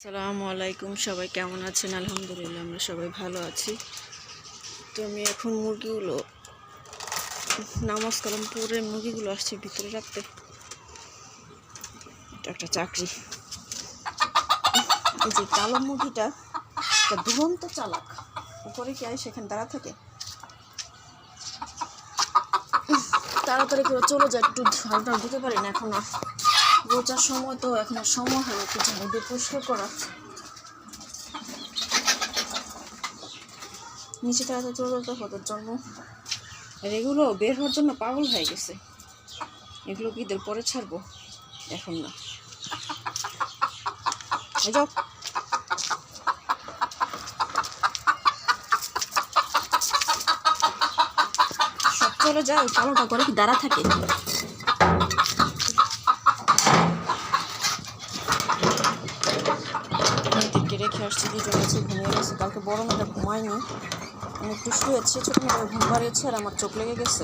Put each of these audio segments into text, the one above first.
আসসালামু আলাইকুম, সবাই কেমন আছেন? আলহামদুলিল্লাহ আমরা সবাই ভালো আছি। তো আমি এখন মুরগিগুলো নামাজ কালাম পরে মুরগিগুলো আসছে ভিতরে রাখতে। এটা একটা চাকরি। এই যে কালো মুরগিটা দুরন্ত চালাক, উপরে কি আয় সেখানে দাঁড়া থাকে, তাড়াতাড়ি করে চলে যায়। একটু ঝাড়টা দিতে পারি না এখন, রোজার সময় তো এখন সময় হয় একটু ঝাড়ু দিয়ে পরিষ্কার করা। নিচে তাড়াতাড়ি চলে যেতে হওয়ার জন্য, আর এগুলো বের হওয়ার জন্য পাগল হয়ে গেছে। এগুলো কি ঈদের পরে ছাড়বো, এখন না। যাও, সব চলে যায়, কালোটা করে কি দাঁড়া থাকে। মেয়েদেরকে রেখে আসছি, দুজন আছে ঘুমিয়ে গেছে। কালকে বড় মেয়েটা ঘুমায়নি, আমি একটু শুয়েছি, ছোটো মেয়েটা ঘুম পাড়িয়েছে আর আমার চোখ লেগে গেছে।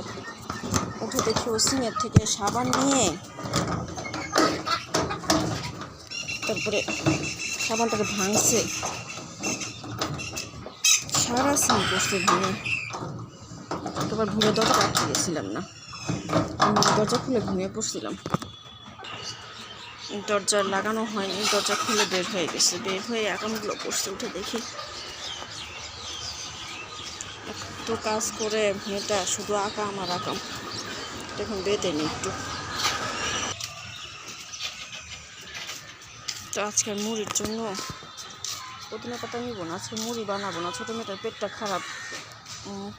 উঠে দেখি ও সিংয়ের থেকে সাবান নিয়ে তারপরে সাবানটাকে ভাঙছে, সারা সিং বসতে ভেঙে একবার ঘুরে দরজা আটকে গেছিলাম না, আমি দরজা খুলে ঘুমিয়ে পড়ছিলাম। দরজা লাগানো হয়নি, দরজা খুলে বের হয়ে গেছে। বের হয়ে এখনগুলো পড়ছে, উঠে দেখি তো কাজ করে মেয়েটা শুধু আঁকা আমার আঁকাম। এখন বেঁধে নি একটু। তো আজকের মুড়ির জন্য পুদিনা পাতা নিব না, আজকে মুড়ি বানাবো না। ছোটো মেয়েটার পেটটা খারাপ,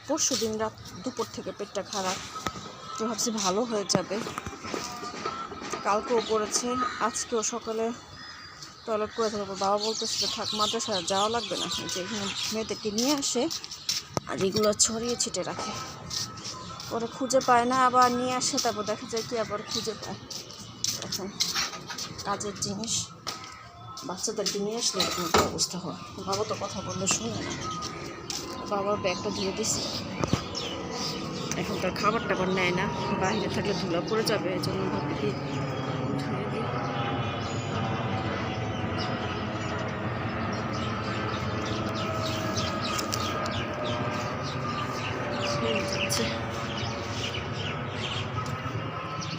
পরশু দিন রাত দুপুর থেকে পেটটা খারাপ, তো ভাবছি ভালো হয়ে যাবে। কালকেও করেছে, আজকেও সকালে টয়লেট করে থাকবো। বাবা বলতেছিল থাক, মাদ্রাসায় যাওয়া লাগবে না, যে এখানে মেয়েদেরকে নিয়ে আসে আর এগুলো ছড়িয়ে ছিটে রাখে, পরে খুঁজে পায় না, আবার নিয়ে আসে, তারপর দেখা যায় কি আবার খুঁজে পায়। এখন কাজের জিনিস বাচ্চাদেরকে নিয়ে আসলে এরকম একটা অবস্থা হয়। বাবা তো কথা বললে শুনে না, বাবার ব্যাগটা ধুয়ে দিছি। এখন তার খাবার টাবার নেয় না, বাইরে থাকলে ধুলা পড়ে যাবে, এই জন্য ভাবি কি ধুয়ে দিই।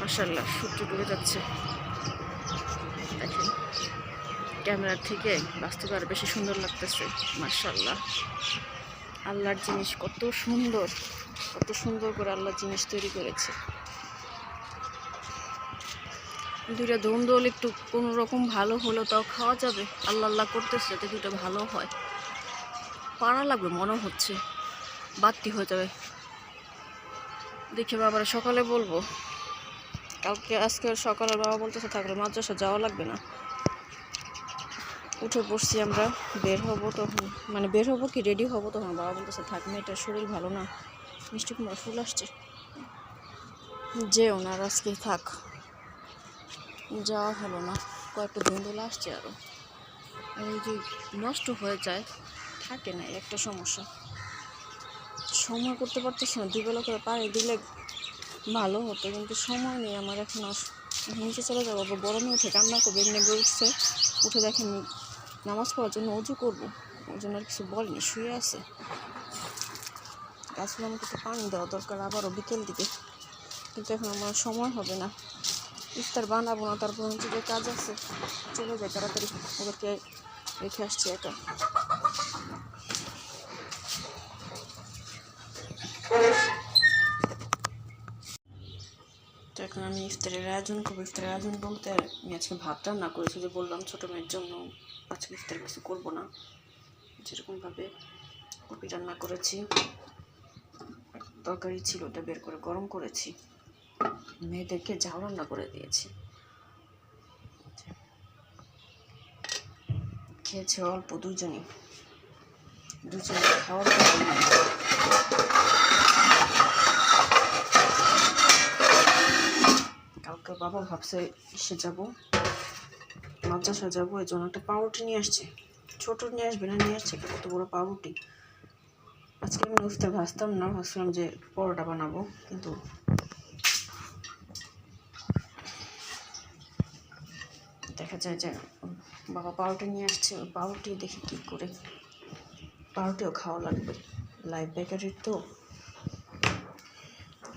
মাশাআল্লাহ সূর্য ডুবে যাচ্ছে। দেখেন ক্যামেরার থেকে বাস্তবে আরো বেশি সুন্দর লাগতেছে। মাশাআল্লাহ, আল্লাহর জিনিস কত সুন্দর, কত সুন্দর করে আল্লাহ জিনিস তৈরি করেছে। দুইটা দোল একটু কোনো রকম ভালো হলো তাও খাওয়া যাবে, আল্লাহ আল্লাহ করতেছে যাতে দুটো ভালো হয়। পাড়া লাগবে মনে হচ্ছে, বাড়তি হয়ে যাবে। দেখে বাবার সকালে বলবো, আজকে সকালে বাবা বলতেছে থাকলে মাদ্রাসা যাওয়া লাগবে না। উঠে পড়ছি আমরা, বের হবো তখন, মানে বের হবো কি রেডি হবো তখন বাবা বলতেছে থাক, মেয়েটার শরীর ভালো না। মিষ্টি কুমড়া ফুল আসছে, যে ওনার আজকে থাক, যাওয়া হলো না। কয়েকটা ধুন্দুল আসছে আরও, এই যে নষ্ট হয়ে যায়, থাকে না, একটা সমস্যা। সময় করতে পারতেছি না, দুবেলা করে পানি দিলে ভালো হতো, কিন্তু সময় নেই আমার এখন। নিচে চলে যাবো, গরমে উঠে কান্না করবে, নেবে উঠছে, উঠে দেখেন নামাজ পড়ার জন্য অজু করবো, ওই জন্য আর কিছু বলেনি, শুয়ে আছে। গাছগুলো আমাকে একটু পানি দেওয়া দরকার আবারও বিকেল দিকে, কিন্তু এখন আমার সময় হবে না, ইফতার বানাবো না, তারপর যে কাজ আছে চলে যায় তাড়াতাড়ি, ওদেরকে রেখে আসছি একা। তো এখন আমি ইফতারের আয়োজন করবো। ইফতারের আয়োজন বলতে আমি আজকে ভাত রান্না করেছি, যে বললাম ছোটো মেয়ের জন্য আজকে ইফতার কিছু করবো না, যেরকমভাবে কপি রান্না করেছি, তরকারি ছিল ওটা বের করে গরম করেছি, মেয়েদেরকে ঝাল রান্না করে দিয়েছি, খেয়েছে অল্প, দুজনে খাওয়ার পর কালকে বাবা ভাবছে এসে যাবো, মাদ্রাসা যাবো, এই জন্য একটা পাউরুটি নিয়ে আসছে। ছোট নিয়ে আসবে না, নিয়ে আসছে একটা কত বড় পাউরুটি। আজকে আমি ইফতার ভাজতাম না, ভাবছিলাম যে পরোটা বানাবো, কিন্তু দেখা যায় যে বাবা পাউরুটি নিয়ে আসছে, ওই পাউরুটি দেখি কী করে, পাউরুটিও খাওয়া লাগবে, লাইফ বেকারির তো।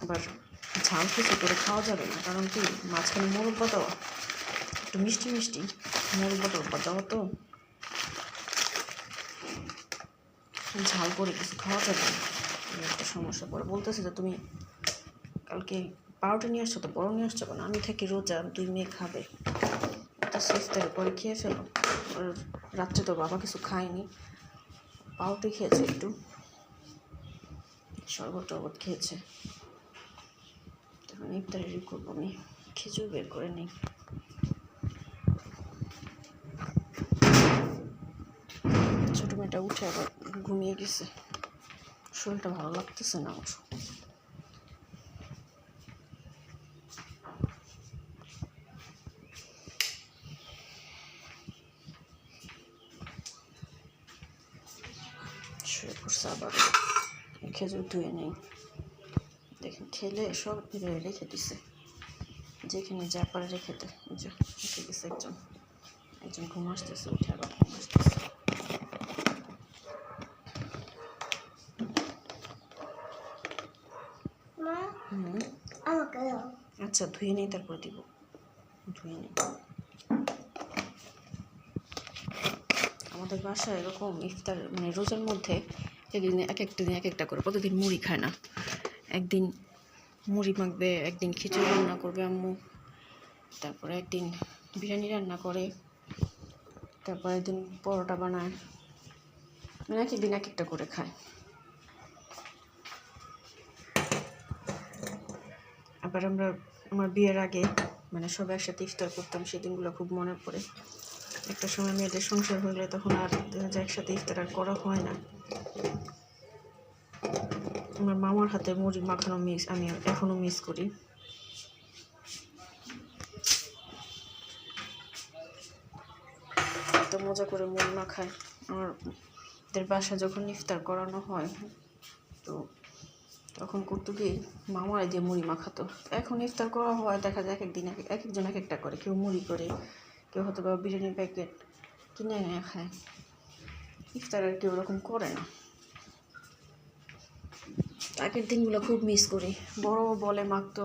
আবার ঝাল কিছু করে খাওয়া যাবে না, কারণ কি মাঝখানে মুরব্বা দেওয়া, একটু মিষ্টি মিষ্টি মুরব্বা দেওয়া তো, ঝাল করে কিছু খাওয়া যাবে না, একটা সমস্যা পড়ে। বলতেছে যে তুমি কালকে পাউরুটি নিয়ে আসছো তো, বড় নিয়ে আসছো কেন? আমি থাকি রোজা, 2 মেয়ে খাবে, তো ইফতারের পরে খেয়ে ফেলো। আর রাত্রে তো বাবা কিছু খায়নি, পাউরুটি খেয়েছে, একটু শরবত টরবত খেয়েছে। তখন ইফতারি করবো, আমি খেজুর বের করে নিই। ছোটো মেয়েটা উঠে আবার ঘুমিয়ে গেছে, শরীরটা ভালো লাগতেছে না ওর। শুয়ে পড়ছে, আবার খেজুর ধুয়ে নেই, দেখেন খেলে সব রেখে দিছে, যেখানে যা পারে রেখে দেয়। রেখে গেছে একজন ঘুম আসতেছে, উঠে আবার ঘুম আসতেছে। আচ্ছা ধুয়ে নেই, তারপরে দিব, ধুয়ে নেই। আমাদের বাসায় এরকম ইফতার মানে রোজার মধ্যে একদিন এক একটা দিন এক একটা করে, প্রতিদিন মুড়ি খায় না। একদিন মুড়ি মাখবে, একদিন খিচুড়ি রান্না করবে আম্মু, তারপরে একদিন বিরিয়ানি রান্না করে, তারপর একদিন পরোটা বানায়, মানে এক একদিন এক একটা করে খায়। আবার আমার বিয়ের আগে মানে সব একসাথে ইফতার করতাম, সেই দিনগুলো খুব মনে পড়ে। একটা সময় মেয়েদের সংসার হয়ে গেলে তখন আর একসাথে ইফতার আর করা হয় না। আমার মামার হাতে মুড়ি মাখানো আমি এখনও মিস করি। এত মজা করে মুড়ি মাখায়। আমাদের বাসায় যখন ইফতার করানো হয় তো তখন করতো কি, মামারা দিয়ে মুড়ি মাখাতো। এখন ইফতার করা হয়, দেখা যায় এক একজন এক একটা করে, কেউ মুড়ি করে, কেউ হয়তো বা বিরিয়ানির প্যাকেট কিনে এনে খায়। ইফতার আর কেউ ওরকম করে না। আগের দিনগুলো খুব মিস করি, বড় বলে মাখতো,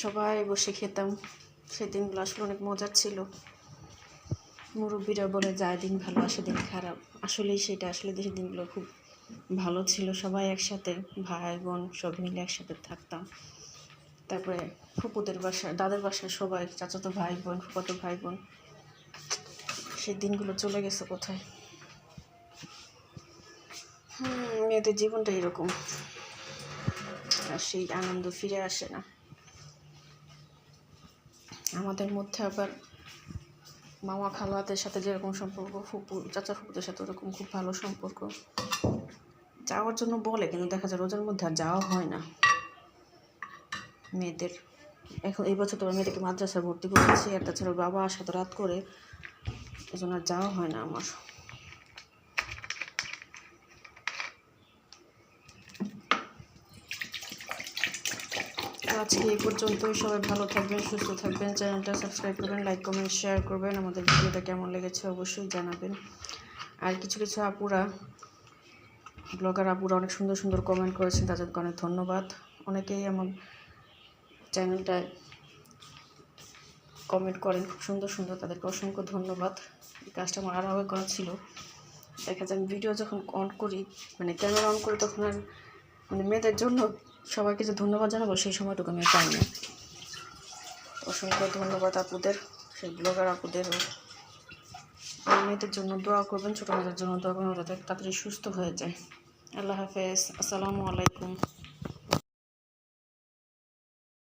সবাই বসে খেতাম, সেই দিনগুলো আসলে অনেক মজার ছিল। মুরব্বীরা বলে যায় দিন ভালো আসে দিন খারাপ, আসলেই সেটা, আসলে দেশের দিনগুলো খুব ভালো ছিল। সবাই একসাথে, ভাই বোন সব মিলে একসাথে থাকতাম। তারপরে ফুপুদের বাসায়, দাদের বাসায় সবাই, চাচাতো ভাই বোন, ফুফাতো ভাই বোন, সেই দিনগুলো চলে গেছে কোথায়। মেয়েদের জীবনটা এরকম, আর সেই আনন্দ ফিরে আসে না। আমাদের মধ্যে আবার মামা খালাদের সাথে যেরকম সম্পর্ক, চাচা ফুপুদের সাথে ওরকম খুব ভালো সম্পর্ক। যাওয়ার জন্য বলে, কিন্তু দেখা যায় রোজার মধ্যে আর যাওয়া হয় না মেয়েদের। এখন এই বছর তো মেয়েদেরকে মাদ্রাসায় ভর্তি করেছি, আর তাছাড়া বাবা আসা তো রাত করে, এই জন্য আর যাওয়া হয় না আমার। আজকে এই পর্যন্তই। সবাই ভালো থাকবেন, সুস্থ থাকবেন, চ্যানেলটা সাবস্ক্রাইব করবেন, লাইক কমেন্ট শেয়ার করবেন, আমাদের ভিডিওটা কেমন লেগেছে অবশ্যই জানাবেন। আর কিছু আপুরা, ব্লগার আপুরা অনেক সুন্দর সুন্দর কমেন্ট করেছেন, তাদেরকে অনেক ধন্যবাদ। অনেকেই আমার চ্যানেলটায় কমেন্ট করেন খুব সুন্দর সুন্দর, তাদেরকে অসংখ্য ধন্যবাদ। এই কাজটা আমার আরও আগে করা ছিল। দেখা যায় আমি ভিডিও যখন অন করি, মানে ক্যামেরা অন করি, তখন আর মানে মেয়েদের জন্য সবাইকে যে ধন্যবাদ জানাবো সেই সময়টুকু আমি পাই না। অসংখ্য ধন্যবাদ আপুদের, সেই ব্লগার আপুদের। মেয়েদের জন্য দোয়া করবেন, ছোটো মেয়েদের জন্য দোয়া করবেন, ওরা তাড়াতাড়ি সুস্থ হয়ে যায়। আল্লাহ হাফেজ, আসসালামু আলাইকুম।